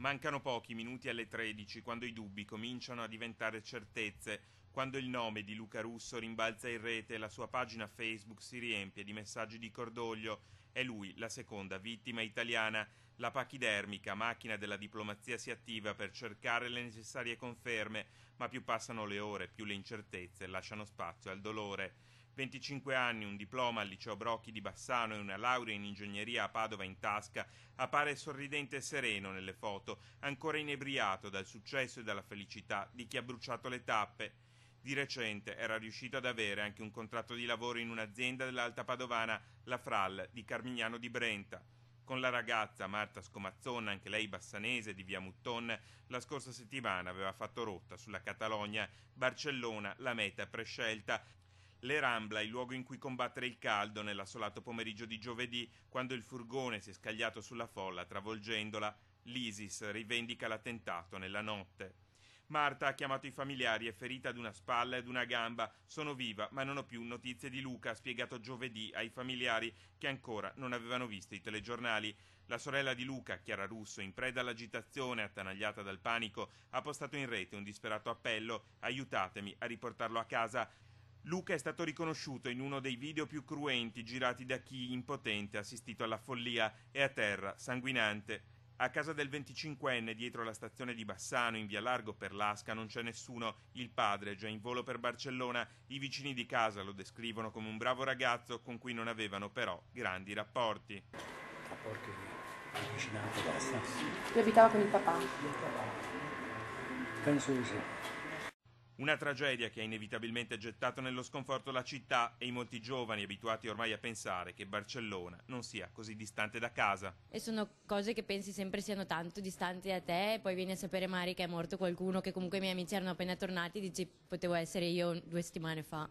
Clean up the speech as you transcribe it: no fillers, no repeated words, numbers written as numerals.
Mancano pochi minuti alle 13 quando i dubbi cominciano a diventare certezze, quando il nome di Luca Russo rimbalza in rete e la sua pagina Facebook si riempie di messaggi di cordoglio. È lui la seconda vittima italiana. La pachidermica macchina della diplomazia si attiva per cercare le necessarie conferme, ma più passano le ore, più le incertezze lasciano spazio al dolore. 25 anni, un diploma al liceo Brocchi di Bassano e una laurea in ingegneria a Padova in tasca, appare sorridente e sereno nelle foto, ancora inebriato dal successo e dalla felicità di chi ha bruciato le tappe. Di recente era riuscito ad avere anche un contratto di lavoro in un'azienda dell'Alta Padovana, la Fral di Carmignano di Brenta. Con la ragazza Marta Scomazzonna, anche lei bassanese di via Mutton, la scorsa settimana aveva fatto rotta sulla Catalogna, Barcellona la meta prescelta. Le Rambla, il luogo in cui combattere il caldo nell'assolato pomeriggio di giovedì, quando il furgone si è scagliato sulla folla travolgendola, l'ISIS rivendica l'attentato nella notte. Marta ha chiamato i familiari, è ferita ad una spalla e ad una gamba. Sono viva, ma non ho più notizie di Luca, ha spiegato giovedì ai familiari che ancora non avevano visto i telegiornali. La sorella di Luca, Chiara Russo, in preda all'agitazione, attanagliata dal panico, ha postato in rete un disperato appello: aiutatemi a riportarlo a casa. Luca è stato riconosciuto in uno dei video più cruenti girati da chi, impotente, ha assistito alla follia, è a terra, sanguinante. A casa del 25enne, dietro la stazione di Bassano, in via Largo per l'Asca, non c'è nessuno. Il padre è già in volo per Barcellona. I vicini di casa lo descrivono come un bravo ragazzo con cui non avevano però grandi rapporti. Rapporti di vicinato, basta. Lui abitava con il papà? Penso di sì. Una tragedia che ha inevitabilmente gettato nello sconforto la città e i molti giovani abituati ormai a pensare che Barcellona non sia così distante da casa. E sono cose che pensi sempre siano tanto distanti da te, e poi vieni a sapere magari che è morto qualcuno, che comunque i miei amici erano appena tornati, e dici potevo essere io 2 settimane fa.